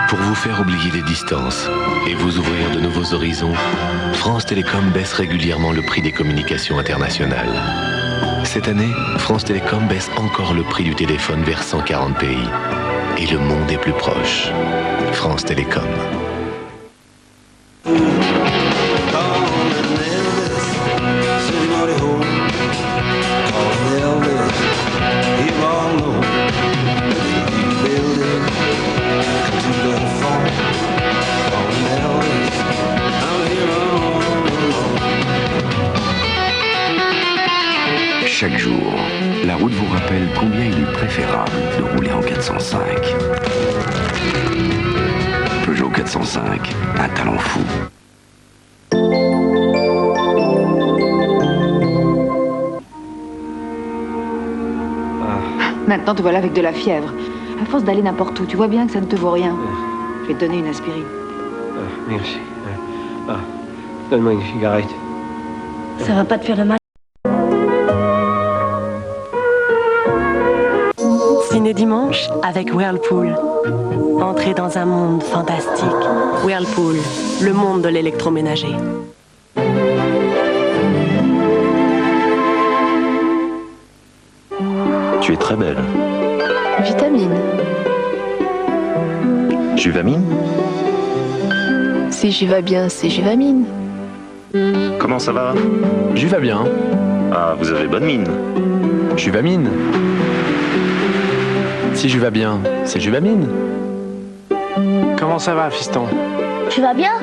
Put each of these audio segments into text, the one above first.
Pour vous faire oublier les distances et vous ouvrir de nouveaux horizons, France Télécom baisse régulièrement le prix des communications internationales. Cette année, France Télécom baisse encore le prix du téléphone vers 140 pays. Et le monde est plus proche. France Télécom. Chaque jour, la route vous rappelle combien il est préférable de rouler en 405. Peugeot 405, un talent fou. Maintenant, te voilà avec de la fièvre. À force d'aller n'importe où, tu vois bien que ça ne te vaut rien. Je vais te donner une aspirine. Merci. Donne-moi une cigarette. Ça va pas te faire de mal. Ciné dimanche avec Whirlpool. Entrez dans un monde fantastique. Whirlpool, le monde de l'électroménager. Tu es très belle. Vitamine. Juvamine? Si j'y vais bien, c'est Juvamine. Comment ça va? J'y vais bien. Ah, vous avez bonne mine. Juvamine. Si je vais bien, c'est Juvamine. Comment ça va, fiston? Tu vas bien?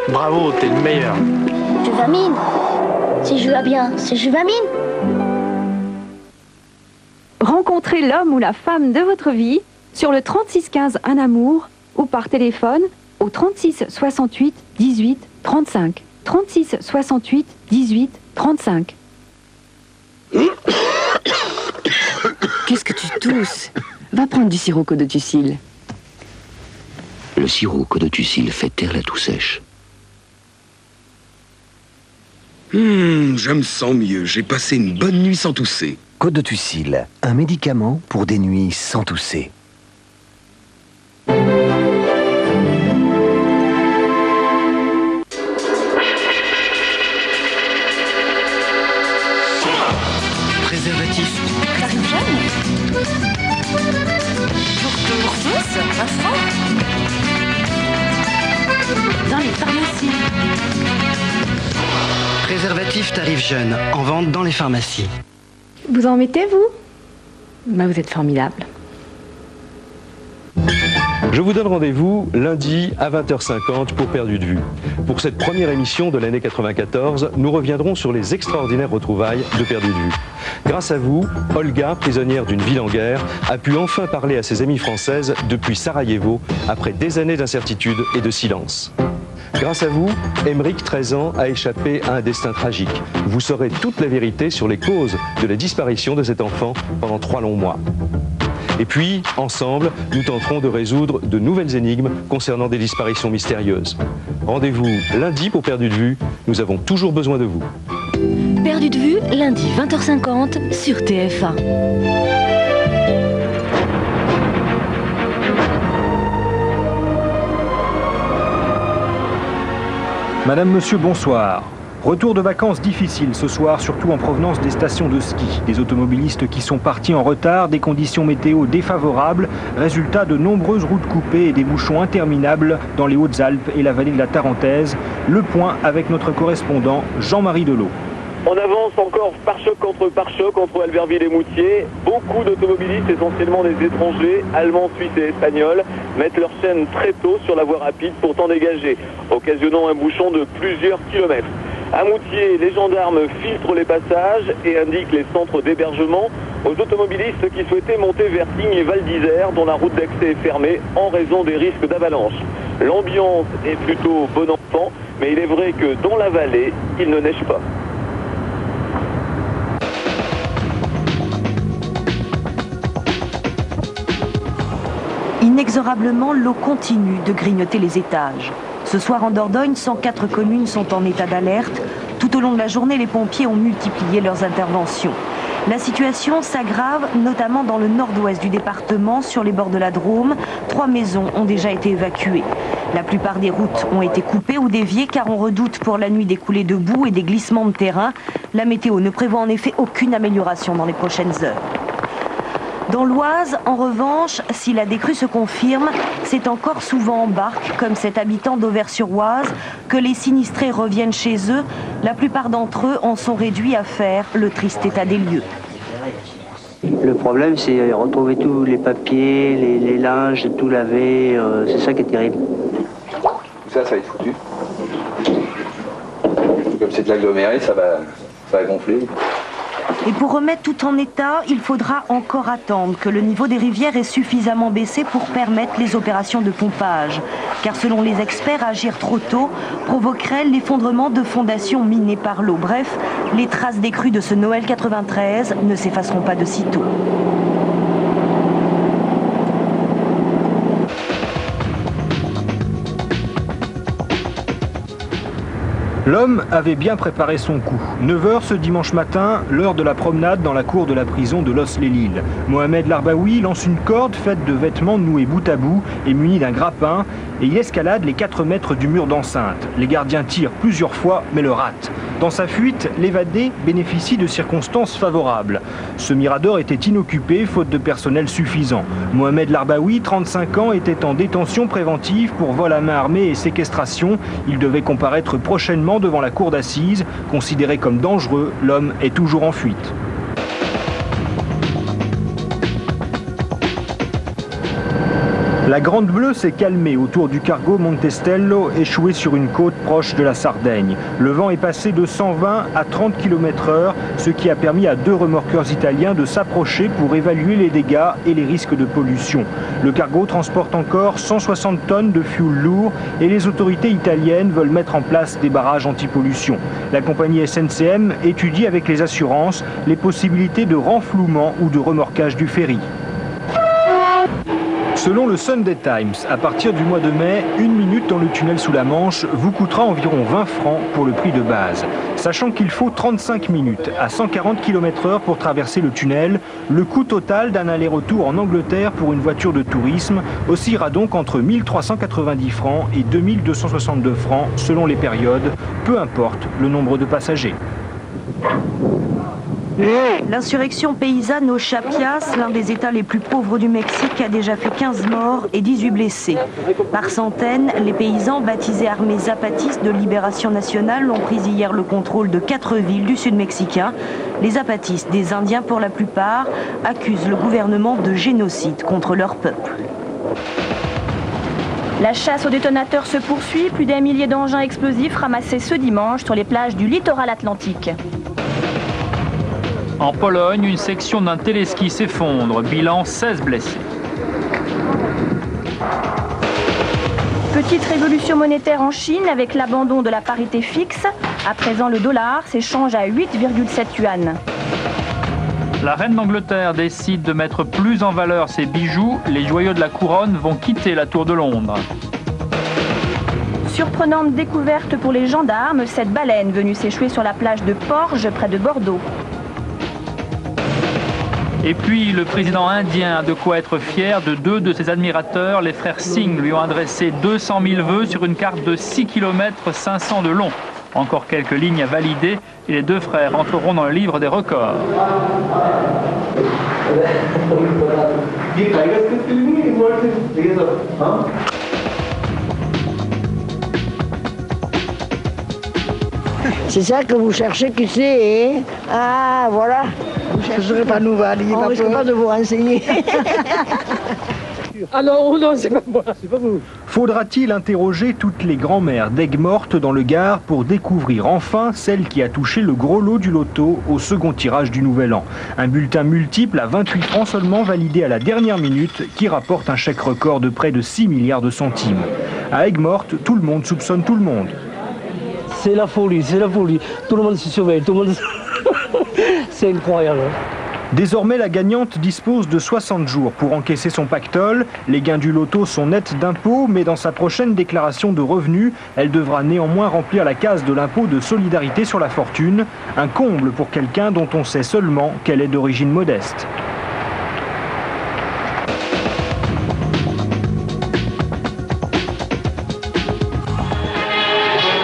Bravo, t'es le meilleur. Juvamine. Si je vais bien, c'est Juvamine. Rencontrez l'homme ou la femme de votre vie sur le 3615 Un Amour ou par téléphone au 36 68 18 35. 36 68 18 35. Qu'est-ce que tu tousses? Va prendre du sirop Codotucil. Le sirop Codotucil fait taire la toux sèche. Je me sens mieux. J'ai passé une bonne nuit sans tousser. Codotucil, un médicament pour des nuits sans tousser. Préservatif. T'arrives jeune? Pour tous, un franc? Dans les pharmacies. Préservatif tarif jeune, en vente dans les pharmacies. Vous en mettez, vous? Bah, vous êtes formidable. Je vous donne rendez-vous lundi à 20h50 pour Perdu de vue. Pour cette première émission de l'année 94, nous reviendrons sur les extraordinaires retrouvailles de Perdu de vue. Grâce à vous, Olga, prisonnière d'une ville en guerre, a pu enfin parler à ses amies françaises depuis Sarajevo, après des années d'incertitude et de silence. Grâce à vous, Emeric, 13 ans, a échappé à un destin tragique. Vous saurez toute la vérité sur les causes de la disparition de cet enfant pendant 3 longs mois. Et puis, ensemble, nous tenterons de résoudre de nouvelles énigmes concernant des disparitions mystérieuses. Rendez-vous lundi pour Perdu de vue. Nous avons toujours besoin de vous. Perdu de vue, lundi 20h50 sur TF1. Madame, monsieur, bonsoir. Retour de vacances difficile ce soir, surtout en provenance des stations de ski. Des automobilistes qui sont partis en retard, des conditions météo défavorables, résultat de nombreuses routes coupées et des bouchons interminables dans les Hautes-Alpes et la vallée de la Tarentaise. Le point avec notre correspondant Jean-Marie Delot. On avance encore pare-choc entre Albertville et Moutier. Beaucoup d'automobilistes, essentiellement des étrangers, allemands, suisses et espagnols, mettent leur chaîne très tôt sur la voie rapide pourtant dégagée, occasionnant un bouchon de plusieurs kilomètres. À Moutier, les gendarmes filtrent les passages et indiquent les centres d'hébergement aux automobilistes qui souhaitaient monter vers Tignes et Val d'Isère, dont la route d'accès est fermée en raison des risques d'avalanche. L'ambiance est plutôt bon enfant, mais il est vrai que dans la vallée, il ne neige pas. Inexorablement, l'eau continue de grignoter les étages. Ce soir en Dordogne, 104 communes sont en état d'alerte. Tout au long de la journée, les pompiers ont multiplié leurs interventions. La situation s'aggrave, notamment dans le nord-ouest du département, sur les bords de la Drôme. 3 maisons ont déjà été évacuées. La plupart des routes ont été coupées ou déviées car on redoute pour la nuit des coulées de boue et des glissements de terrain. La météo ne prévoit en effet aucune amélioration dans les prochaines heures. Dans l'Oise, en revanche, si la décrue se confirme, c'est encore souvent en barque, comme cet habitant d'Auvers-sur-Oise, que les sinistrés reviennent chez eux. La plupart d'entre eux en sont réduits à faire le triste état des lieux. Le problème, c'est retrouver tous les papiers, les linges, tout laver, c'est ça qui est terrible. Ça va être foutu. Comme c'est de l'aggloméré, ça va gonfler. Et pour remettre tout en état, il faudra encore attendre que le niveau des rivières ait suffisamment baissé pour permettre les opérations de pompage. Car selon les experts, agir trop tôt provoquerait l'effondrement de fondations minées par l'eau. Bref, les traces des crues de ce Noël 93 ne s'effaceront pas de sitôt. L'homme avait bien préparé son coup. 9h ce dimanche matin, l'heure de la promenade dans la cour de la prison de Los-les-Lilles. Mohamed Larbaoui lance une corde faite de vêtements noués bout à bout et munis d'un grappin et il escalade les 4 mètres du mur d'enceinte. Les gardiens tirent plusieurs fois mais le ratent. Dans sa fuite, l'évadé bénéficie de circonstances favorables. Ce mirador était inoccupé faute de personnel suffisant. Mohamed Larbaoui, 35 ans, était en détention préventive pour vol à main armée et séquestration. Il devait comparaître prochainement devant la cour d'assises. Considéré comme dangereux, l'homme est toujours en fuite. La Grande Bleue s'est calmée autour du cargo Montestello, échoué sur une côte proche de la Sardaigne. Le vent est passé de 120 à 30 km/h, ce qui a permis à 2 remorqueurs italiens de s'approcher pour évaluer les dégâts et les risques de pollution. Le cargo transporte encore 160 tonnes de fioul lourd et les autorités italiennes veulent mettre en place des barrages anti-pollution. La compagnie SNCM étudie avec les assurances les possibilités de renflouement ou de remorquage du ferry. Selon le Sunday Times, à partir du mois de mai, 1 minute dans le tunnel sous la Manche vous coûtera environ 20 francs pour le prix de base. Sachant qu'il faut 35 minutes à 140 km/h pour traverser le tunnel, le coût total d'un aller-retour en Angleterre pour une voiture de tourisme oscillera donc entre 1390 francs et 2262 francs selon les périodes, peu importe le nombre de passagers. L'insurrection paysanne au Chapias, l'un des États les plus pauvres du Mexique, a déjà fait 15 morts et 18 blessés. Par centaines, les paysans baptisés Armée Zapatiste de Libération Nationale ont pris hier le contrôle de 4 villes du sud mexicain. Les zapatistes, des Indiens pour la plupart, accusent le gouvernement de génocide contre leur peuple. La chasse aux détonateurs se poursuit. Plus d'1 millier d'engins explosifs ramassés ce dimanche sur les plages du littoral atlantique. En Pologne, une section d'un téléski s'effondre. Bilan 16 blessés. Petite révolution monétaire en Chine avec l'abandon de la parité fixe. À présent, le dollar s'échange à 8,7 yuan. La reine d'Angleterre décide de mettre plus en valeur ses bijoux. Les joyaux de la couronne vont quitter la tour de Londres. Surprenante découverte pour les gendarmes, cette baleine venue s'échouer sur la plage de Porges près de Bordeaux. Et puis, le président indien a de quoi être fier de 2 de ses admirateurs. Les frères Singh lui ont adressé 200 000 vœux sur une carte de 6 km 500 de long. Encore quelques lignes à valider et les 2 frères entreront dans le livre des records. C'est ça que vous cherchez, qui c'est, hein? Ah, voilà. Ce ne serait pas nous, on ne risque pas de vous renseigner. Ah non, non, c'est pas moi, c'est pas vous. Faudra-t-il interroger toutes les grand-mères d'Aigues-Mortes dans le Gard pour découvrir enfin celle qui a touché le gros lot du loto au second tirage du Nouvel An? Un bulletin multiple à 28 francs seulement validé à la dernière minute qui rapporte un chèque record de près de 6 milliards de centimes. À Aigues-Mortes, tout le monde soupçonne tout le monde. C'est la folie, c'est la folie. Tout le monde se surveille, tout le monde... C'est incroyable. Désormais, la gagnante dispose de 60 jours pour encaisser son pactole. Les gains du loto sont nets d'impôts, mais dans sa prochaine déclaration de revenus, elle devra néanmoins remplir la case de l'impôt de solidarité sur la fortune, un comble pour quelqu'un dont on sait seulement qu'elle est d'origine modeste.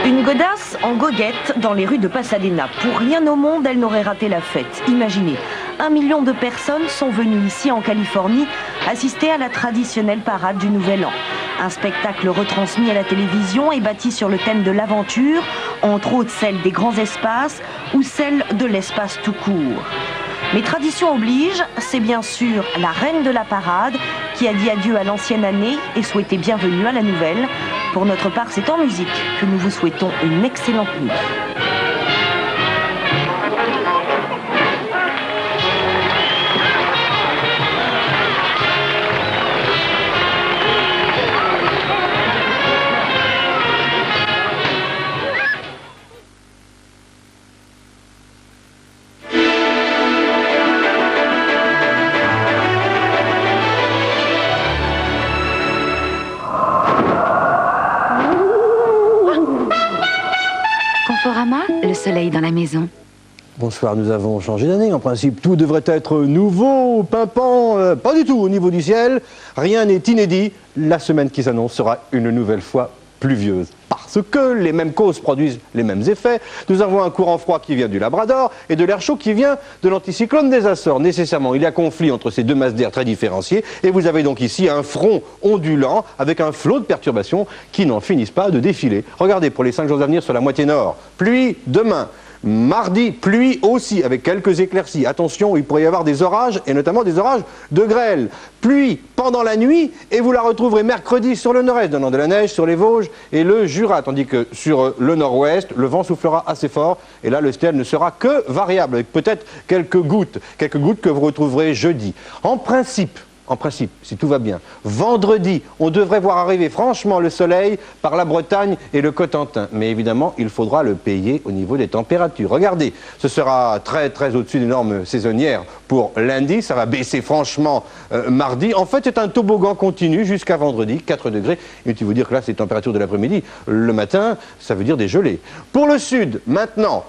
Une godasse en goguette dans les rues de Pasadena. Pour rien au monde, elle n'aurait raté la fête. Imaginez, 1 million de personnes sont venues ici en Californie assister à la traditionnelle parade du Nouvel An. Un spectacle retransmis à la télévision et bâti sur le thème de l'aventure, entre autres celle des grands espaces ou celle de l'espace tout court. Mais tradition oblige, c'est bien sûr la reine de la parade qui a dit adieu à l'ancienne année et souhaité bienvenue à la nouvelle. Pour notre part, c'est en musique que nous vous souhaitons une excellente nuit. Conforama, le soleil dans la maison. Bonsoir, nous avons changé d'année. En principe, tout devrait être nouveau, pimpant. Pas du tout au niveau du ciel. Rien n'est inédit. La semaine qui s'annonce sera une nouvelle fois pluvieuse. Parce que les mêmes causes produisent les mêmes effets. Nous avons un courant froid qui vient du Labrador et de l'air chaud qui vient de l'anticyclone des Açores. Nécessairement, il y a conflit entre ces deux masses d'air très différenciées. Et vous avez donc ici un front ondulant avec un flot de perturbations qui n'en finissent pas de défiler. Regardez, pour les 5 jours à venir sur la moitié nord, pluie demain. Mardi, pluie aussi, avec quelques éclaircies. Attention, il pourrait y avoir des orages, et notamment des orages de grêle. Pluie pendant la nuit, et vous la retrouverez mercredi sur le nord-est, donnant de la neige sur les Vosges et le Jura. Tandis que sur le nord-ouest, le vent soufflera assez fort, et là, le ciel ne sera que variable, avec peut-être quelques gouttes que vous retrouverez jeudi. En principe, si tout va bien, vendredi, on devrait voir arriver franchement le soleil par la Bretagne et le Cotentin. Mais évidemment, il faudra le payer au niveau des températures. Regardez, ce sera très très au-dessus des normes saisonnières pour lundi. Ça va baisser franchement mardi. En fait, c'est un toboggan continu jusqu'à vendredi, 4 degrés. Inutile vous dire que là, c'est les températures de l'après-midi. Le matin, ça veut dire des gelées. Pour le sud, maintenant,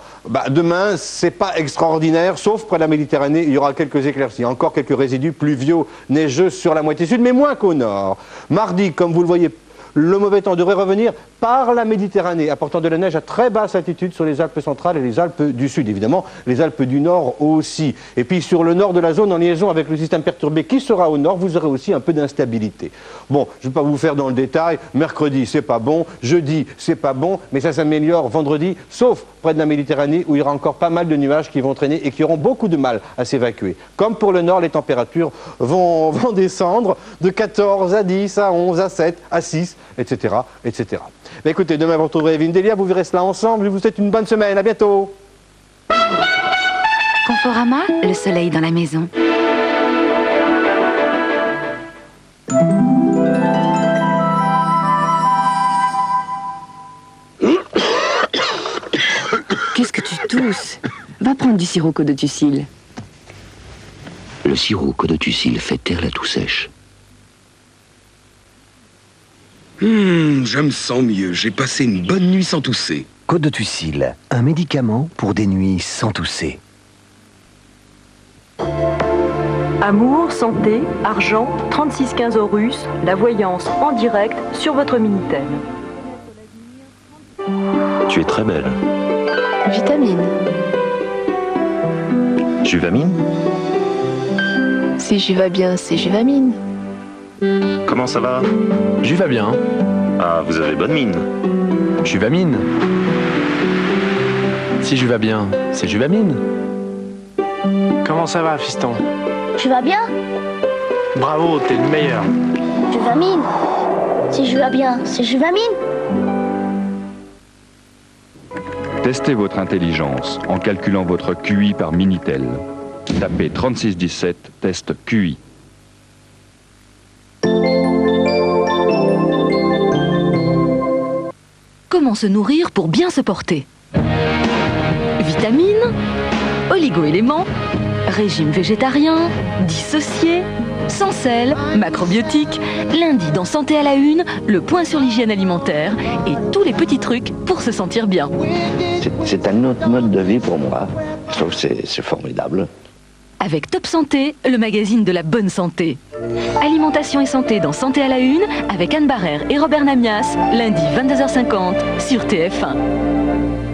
demain, c'est pas extraordinaire, sauf près de la Méditerranée, il y aura quelques éclaircies, encore quelques résidus pluviaux, neigeux sur la moitié sud, mais moins qu'au nord. Mardi, comme vous le voyez, le mauvais temps devrait revenir par la Méditerranée, apportant de la neige à très basse altitude sur les Alpes centrales et les Alpes du Sud. Évidemment, les Alpes du Nord aussi. Et puis sur le nord de la zone, en liaison avec le système perturbé qui sera au nord, vous aurez aussi un peu d'instabilité. Bon, je ne vais pas vous faire dans le détail. Mercredi, c'est pas bon. Jeudi, c'est pas bon. Mais ça s'améliore vendredi, sauf près de la Méditerranée, où il y aura encore pas mal de nuages qui vont traîner et qui auront beaucoup de mal à s'évacuer. Comme pour le nord, les températures vont descendre de 14 à 10, à 11, à 7, à 6, etc. etc. Mais écoutez, demain vous retrouverez Evelyne Delia, vous verrez cela ensemble. Je vous souhaite une bonne semaine, à bientôt. Conforama, le soleil dans la maison. Qu'est-ce que tu tousses? Va prendre du sirop codotucile. Le sirop codotucile fait taire la toux sèche. Je me sens mieux. J'ai passé une bonne nuit sans tousser. Codotucile, un médicament pour des nuits sans tousser. Amour, santé, argent, 3615 Horus, la voyance en direct sur votre Minitel. Tu es très belle. Vitamine. Juvamine? Si j'y va bien, c'est Juvamine. Comment ça va? J'y vais bien. Ah, vous avez bonne mine. Juvamine. Si je vais bien, c'est Juvamine. Comment ça va, fiston? Tu vas bien? Bravo, t'es le meilleur. Juvamine. Si je vais bien, c'est Juvamine. Testez votre intelligence en calculant votre QI par Minitel. Tapez 3617, test QI. Comment se nourrir pour bien se porter? Vitamines, oligo-éléments, régime végétarien, dissocié, sans sel, macrobiotique. Lundi dans Santé à la Une, le point sur l'hygiène alimentaire et tous les petits trucs pour se sentir bien. C'est un autre mode de vie pour moi. Je trouve que c'est formidable. Avec Top Santé, le magazine de la bonne santé. Alimentation et santé dans Santé à la Une avec Anne Barrère et Robert Namias, lundi 22h50 sur TF1.